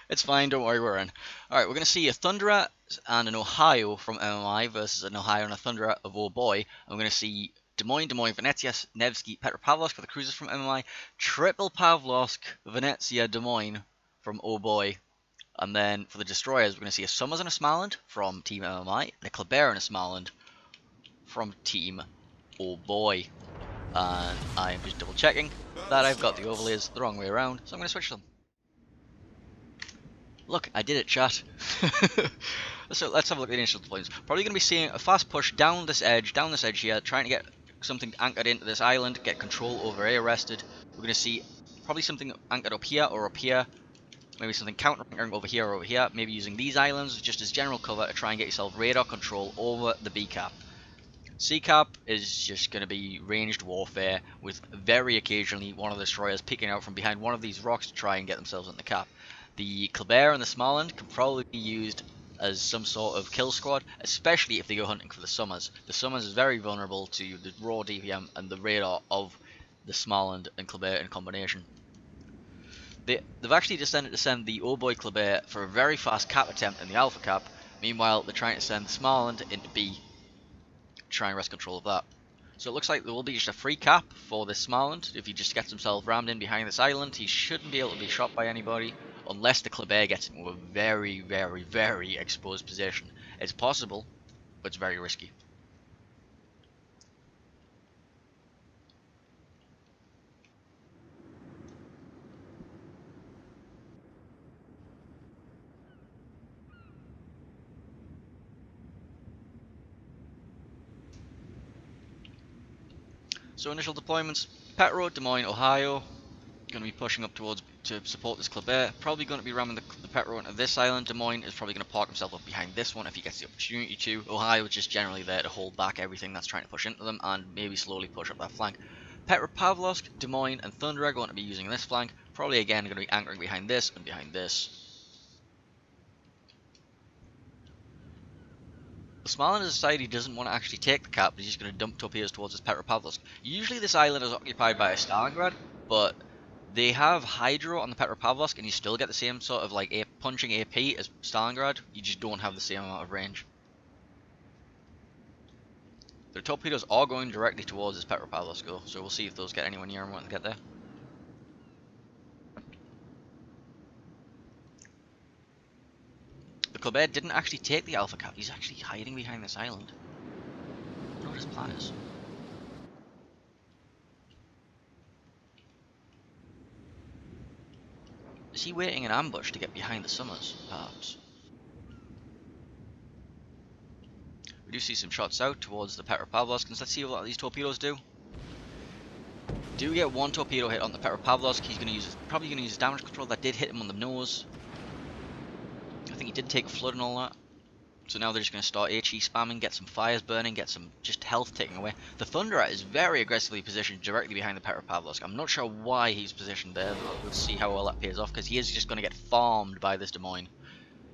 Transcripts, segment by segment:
It's fine, don't worry, we're in. Alright, we're going to see a Thunderer and an Ohio from MMI versus an Ohio and a Thunderer of OHBOY. I'm going to see Des Moines, Venezia, Nevsky, Petropavlovsk for the cruisers from MMI, Triple Pavlovsk, Venezia, Des Moines from OHBOY. And then for the destroyers, we're going to see a Summers and a Smarland from Team MMI, and a Kleber and a Smarland from Team OHBOY. And I'm just double checking that I've got the overlays the wrong way around, so I'm going to switch them. Look, I did it, chat. So let's have a look at the initial deployments. Probably going to be seeing a fast push down this edge here, trying to get something anchored into this island, get control over A arrested. We're going to see probably something anchored up here or up here. Maybe something counter anchoring over here or over here. Maybe using these islands just as general cover to try and get yourself radar control over the B cap. C cap is just going to be ranged warfare with very occasionally one of the destroyers peeking out from behind one of these rocks to try and get themselves in the cap. The Kleber and the Smarland can probably be used as some sort of kill squad, especially if they go hunting for the Summers. The Summers is very vulnerable to the raw DPM and the radar of the Smarland and Kleber in combination. They've actually decided to send the OHBOY Kleber for a very fast cap attempt in the Alpha cap. Meanwhile, they're trying to send the Smarland into B to try and wrest control of that. So it looks like there will be just a free cap for this Smarland. If he just gets himself rammed in behind this island, he shouldn't be able to be shot by anybody, unless the Kleber gets into a very, very, very exposed position. It's possible, but it's very risky. So initial deployments, Petro, Des Moines, Ohio. Going to be pushing up towards to support this Kleber. Probably going to be ramming the Petro into this island. Des Moines is probably going to park himself up behind this one if he gets the opportunity to. Ohio is just generally there to hold back everything that's trying to push into them and maybe slowly push up that flank. Petropavlovsk, Des Moines, and Thunder are going to be using this flank. Probably again going to be anchoring behind this and behind this. The Smarland has decided he doesn't want to actually take the cap, he's just going to dump torpedoes towards his Petropavlovsk. Usually this island is occupied by a Stalingrad, but they have Hydro on the Petropavlovsk and you still get the same sort of like punching AP as Stalingrad, you just don't have the same amount of range. The torpedoes are going directly towards this Petropavlovsk though, so we'll see if those get anywhere near him when they get there. The Kleber didn't actually take the Alpha cap, he's actually hiding behind this island. I don't know what his plan is. Is he waiting in ambush to get behind the Summers, perhaps? We do see some shots out towards the Petropavlovsk, and let's see what these torpedoes do. Do get one torpedo hit on the Petropavlovsk. He's going to use probably going to use damage control. That did hit him on the nose. I think he did take a flood and all that. So now they're just going to start HE spamming, get some fires burning, get some just health taken away. The Thunderer is very aggressively positioned directly behind the Petropavlovsk. I'm not sure why he's positioned there, but we'll see how well that pays off, because he is just going to get farmed by this Des Moines.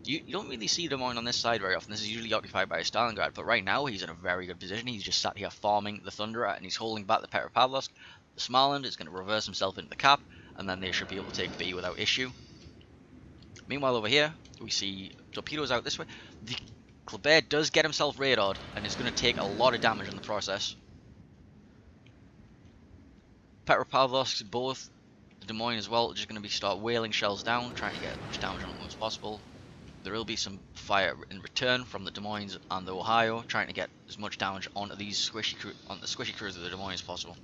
You don't really see Des Moines on this side very often. This is usually occupied by a Stalingrad, but right now he's in a very good position. He's just sat here farming the Thunderer, and he's holding back the Petropavlovsk. The Smarland is going to reverse himself into the cap, and then they should be able to take B without issue. Meanwhile over here, we see torpedoes out this way. The Kleber does get himself radared, and is going to take a lot of damage in the process. Petropavlovsk, both Des Moines as well, just going to be start whaling shells down, trying to get as much damage on them as possible. There will be some fire in return from the Des Moines and the Ohio, trying to get as much damage onto these squishy crews of the Des Moines as possible.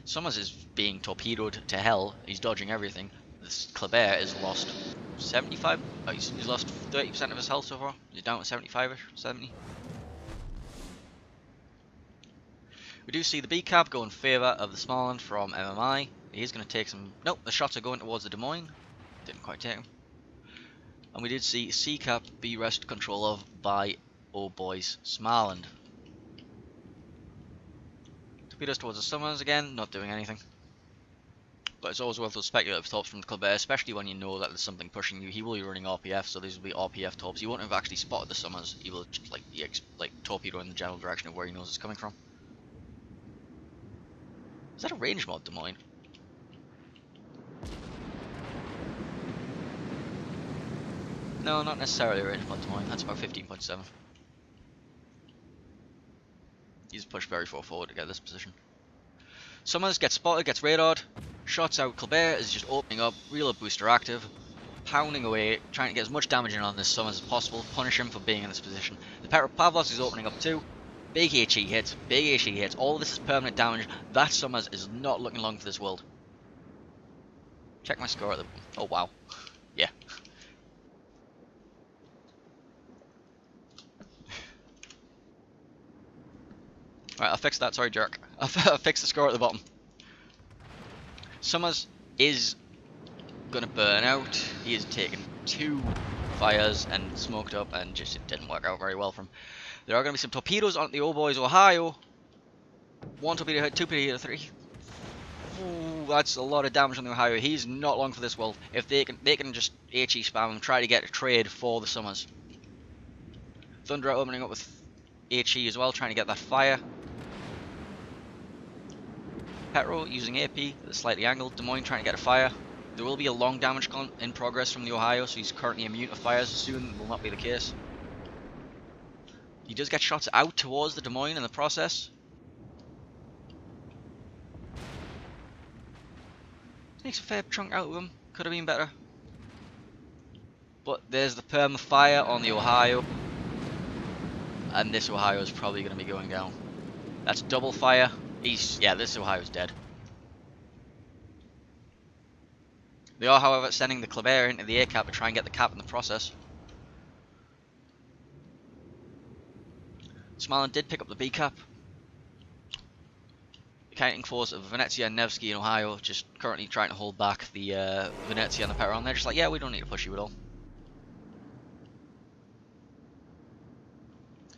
Summers is being torpedoed to hell. He's dodging everything. This Kleber is lost 75. Oh, he's lost 30% of his health so far. He's down to 75ish, 70. We do see the B cap go in favour of the Smarland from MMI. He's going to take some. Nope, the shots are going towards the Des Moines. Didn't quite take him. And we did see C cap be wrested control of by OHBOY's Smarland. Torpedoes towards the Summers again, not doing anything. But it's always worth those speculative torps from the Kleber, especially when you know that there's something pushing you. He will be running RPF, so these will be RPF torps. He won't have actually spotted the Summers. He will just like torpedo in the general direction of where he knows it's coming from. Is that a range mod, Des Moines? No, not necessarily a range point Des Moines. That's about 15.7. He's pushed very far forward to get this position. Summers gets spotted, gets radared. Shots out. Colbert is just opening up. Reload booster active. Pounding away, trying to get as much damage in on this Summers as possible. Punish him for being in this position. The Pavlos is opening up too. Big HE hits. Big HE hits. All this is permanent damage. That Summers is not looking long for this world. Check my score at the... Oh, wow. Yeah. Right, I'll fix that. Sorry, jerk. I'll fix the score at the bottom. Summers is going to burn out. He has taken 2 fires and smoked up, and just it didn't work out very well for him. There are going to be some torpedoes on the OHBOY's Ohio. 1 torpedo hit, 2 torpedo hit, 3. Ooh, that's a lot of damage on the Ohio. He's not long for this world. If they can just HE spam him, try to get a trade for the Summers. Thunder opening up with HE as well, trying to get that fire. Petro using AP, slightly angled. Des Moines trying to get a fire. There will be a long damage in progress from the Ohio, so he's currently immune to fires. Soon will not be the case. He does get shots out towards the Des Moines in the process. Takes a fair chunk out of him. Could have been better. But there's the perma fire on the Ohio. And this Ohio is probably going to be going down. That's double fire. Yeah, this Ohio's dead. They are, however, sending the Kleber into the A cap to try and get the cap in the process. Smiland did pick up the B cap. The counting force of Venezia and Nevsky in Ohio just currently trying to hold back the Venezia and the Peron. They're just like, yeah, we don't need to push you at all.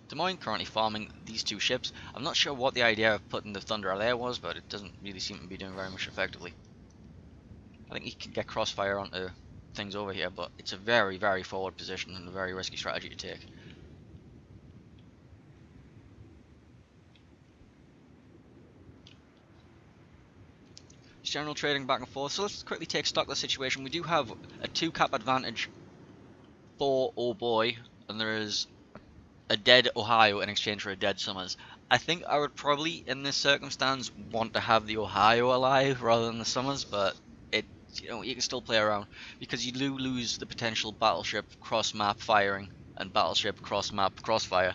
Des Moines currently farming these 2 ships. I'm not sure what the idea of putting the Thunder there was, but it doesn't really seem to be doing very much effectively. I think he can get crossfire onto things over here, but it's a very, very forward position and a very risky strategy to take. It's general trading back and forth, so let's quickly take stock of the situation. We do have a 2 cap advantage for OHBOY, and there is a dead Ohio in exchange for a dead Summers. I think I would probably, in this circumstance, want to have the Ohio alive rather than the Summers, but you know, you can still play around because you do lose the potential battleship cross-map firing and battleship cross-map crossfire.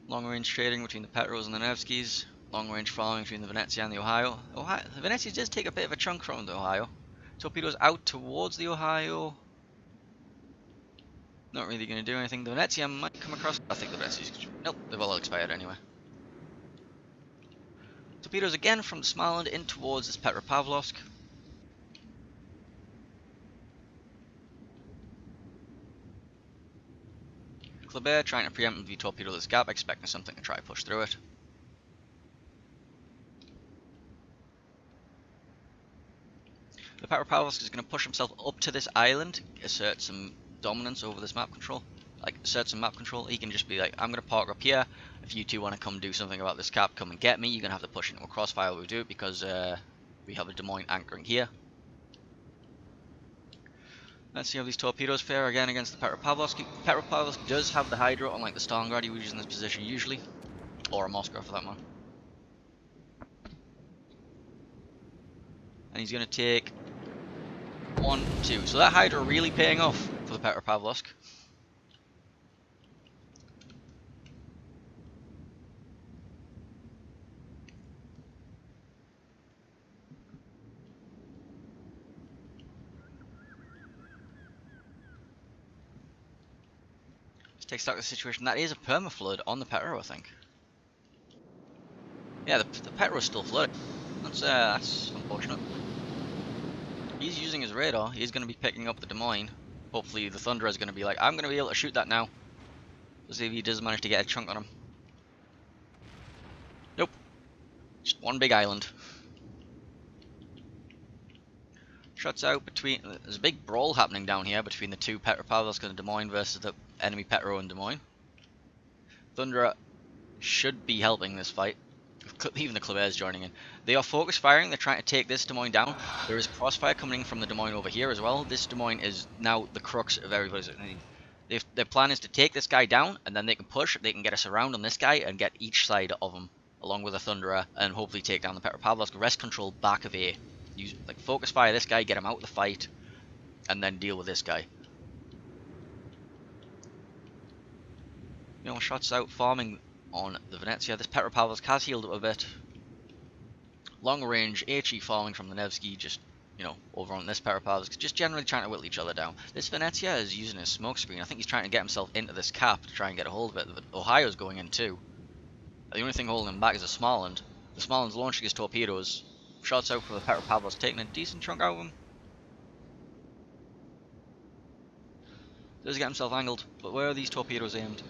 Long-range trading between the Petros and the Nevskys. Long-range farming between the Venezia and the Ohio. The Venezia does take a bit of a chunk from the Ohio. Torpedoes out towards the Ohio. Not really going to do anything. The Venezia might come across. I think the Venezia's... Nope, they've all expired anyway. Torpedoes again from the Smaland in towards this Petropavlovsk. Kleber trying to preemptively torpedo this gap, expecting something to try to push through it. The Petropavlovsk is going to push himself up to this island, assert some dominance over this map control. Like, assert some map control. He can just be like, I'm going to park up here. If you 2 want to come do something about this cap, come and get me. You're going to have to push into a crossfire while we do it because we have a Des Moines anchoring here. Let's see how these torpedoes fare again against the Petropavlovsk. Petropavlovsk does have the Hydro, unlike the Stalingrad he uses in this position usually. Or a Moscow for that matter. And he's going to take 1, 2. So that Hydra really paying off for the Petropavlovsk. Let's take stock of the situation. That is a permaflood on the Petro, I think. Yeah, the Petro is still flooded. That's unfortunate. He's using his radar. He's going to be picking up the Des Moines. Hopefully the Thunder is going to be like, I'm going to be able to shoot that now. Let's see if he does manage to get a chunk on him. Nope. Just one big island. Shots out between. There's a big brawl happening down here between the two Petropavlovsk and Des Moines versus the enemy Petro and Des Moines. Thunderer should be helping this fight. Even the Clevers joining in. They are focus firing. They're trying to take this Des Moines down. There is crossfire coming from the Des Moines over here as well. This Des Moines is now the crux of everybody's. Their plan is to take this guy down, and then they can push. They can get us around on this guy and get each side of him, along with a Thunderer, and hopefully take down the Petropavlovsk. Rest control back of A. Use like focus fire this guy, get him out of the fight, and then deal with this guy. You know, shots out farming on the Venezia. This Petropavlovsk has healed up a bit. Long range HE farming from the Nevsky, just, you know, over on this Petropavlovsk, just generally trying to whittle each other down. This Venezia is using his smoke screen. I think he's trying to get himself into this cap to try and get a hold of it. Ohio's going in too. The only thing holding him back is a Smolensk. The Smolensk's launching his torpedoes. Shots out from the Petropavlovsk, taking a decent chunk out of him. Does get himself angled, but where are these torpedoes aimed?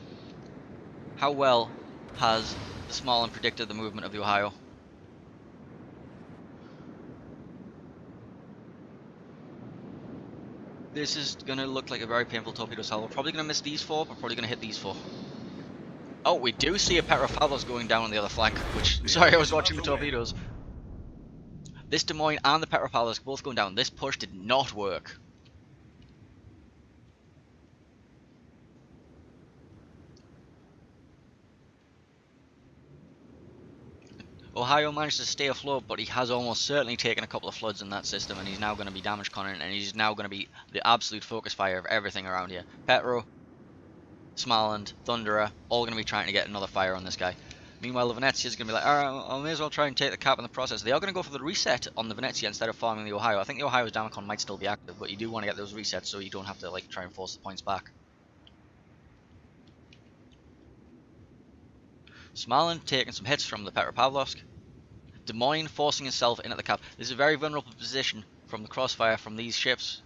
How well has the Smolensk predicted the movement of the Ohio? This is going to look like a very painful torpedo salvo. We're probably going to miss these four, but probably going to hit these four. Oh, we do see a Petropavlovsk going down on the other flank, which, sorry, I was watching the torpedoes. This Des Moines and the Petropavlovsk both going down. This push did not work. Ohio managed to stay afloat, but he has almost certainly taken a couple of floods in that system, and he's now going to be damage conning, and he's now going to be the absolute focus fire of everything around here. Petro, Smolensk, Thunderer, all going to be trying to get another fire on this guy. Meanwhile, the Venezia is going to be like, alright, I may as well try and take the cap in the process. They are going to go for the reset on the Venezia instead of farming the Ohio. I think the Ohio's Damacon might still be active, but you do want to get those resets so you don't have to like try and force the points back. Smolensk taking some hits from the Petropavlovsk. Des Moines forcing himself in at the cap. This is a very vulnerable position from the crossfire from these ships.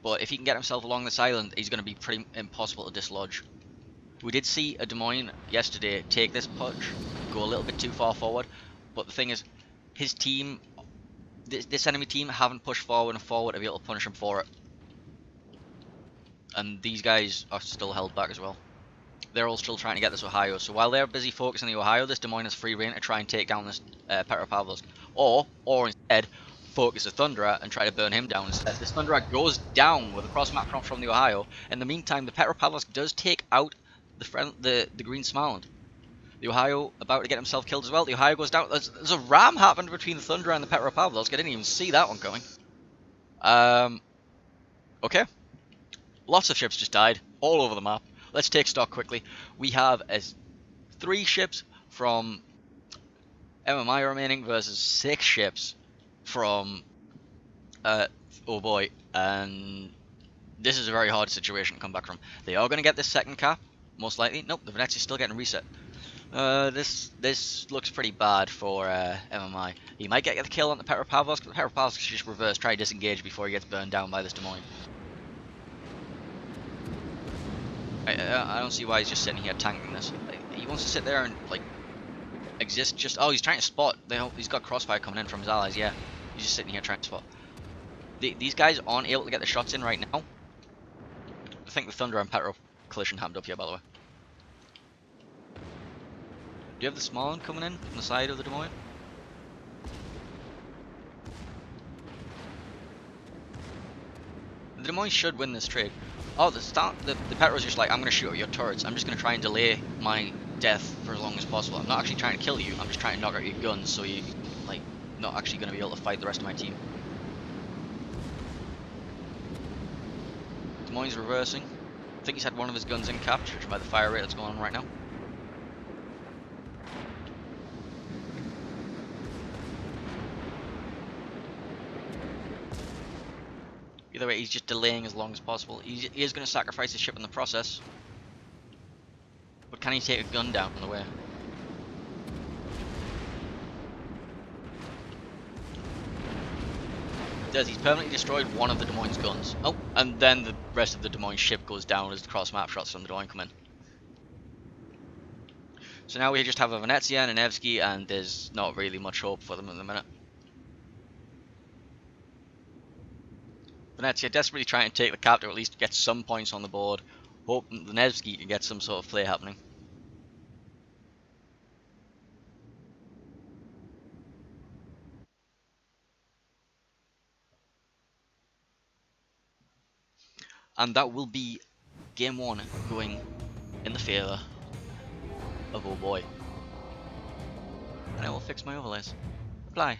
But if he can get himself along this island, he's going to be pretty impossible to dislodge. We did see a Des Moines yesterday take this push, go a little bit too far forward. But the thing is, his team, this enemy team, haven't pushed forward and forward to be able to punish him for it. And these guys are still held back as well. They're all still trying to get this Ohio. So while they're busy focusing the Ohio, this Des Moines has free reign to try and take down this Petropavlovsk. Or instead, focus the Thunderer and try to burn him down instead. This Thunderer goes down with a cross map from the Ohio. In the meantime, the Petropavlovsk does take out the green Smolensk. The Ohio about to get himself killed as well. The Ohio goes down. There's a ram happened between the Thunderer and the Petropavlovsk. I didn't even see that one coming. Okay. Lots of ships just died all over the map. Let's take stock quickly. We have 3 ships from MMI remaining versus 6 ships from OHBOY, and this is a very hard situation to come back from. They are going to get this second cap, most likely. Nope, the Venezia's still getting reset. This looks pretty bad for MMI. He might get the kill on the Petropavlovsk, but the Petropavlovsk should just reverse, try to disengage before he gets burned down by this Des Moines. I don't see why he's just sitting here tanking this. Like, he wants to sit there and like exist. Just he's trying to spot. He's got crossfire coming in from his allies. Yeah, he's just sitting here trying to spot. These guys aren't able to get the shots in right now. I think the Thunder and Petro collision happened up here, by the way. Do you have the Smolensk coming in on the side of the Des Moines? The Des Moines should win this trade. Oh, the Petro's just like, I'm going to shoot at your turrets. I'm just going to try and delay my death for as long as possible. I'm not actually trying to kill you. I'm just trying to knock out your guns so you, like, not actually going to be able to fight the rest of my team. Des Moines reversing. I think he's had one of his guns in cap, judging by the fire rate that's going on right now. Either way, he's just delaying as long as possible. He is going to sacrifice his ship in the process. But can he take a gun down on the way? He's permanently destroyed one of the Des Moines guns. Oh, and then the rest of the Des Moines ship goes down as the cross map shots from the Des Moines come in. So now we just have a Venezia and a Nevsky, and there's not really much hope for them at the minute. Venezia desperately trying to take the cap to at least get some points on the board, hoping the Nevsky can get some sort of play happening. And that will be game one going in the favour of Oh Boy. And I will fix my overlays. Apply.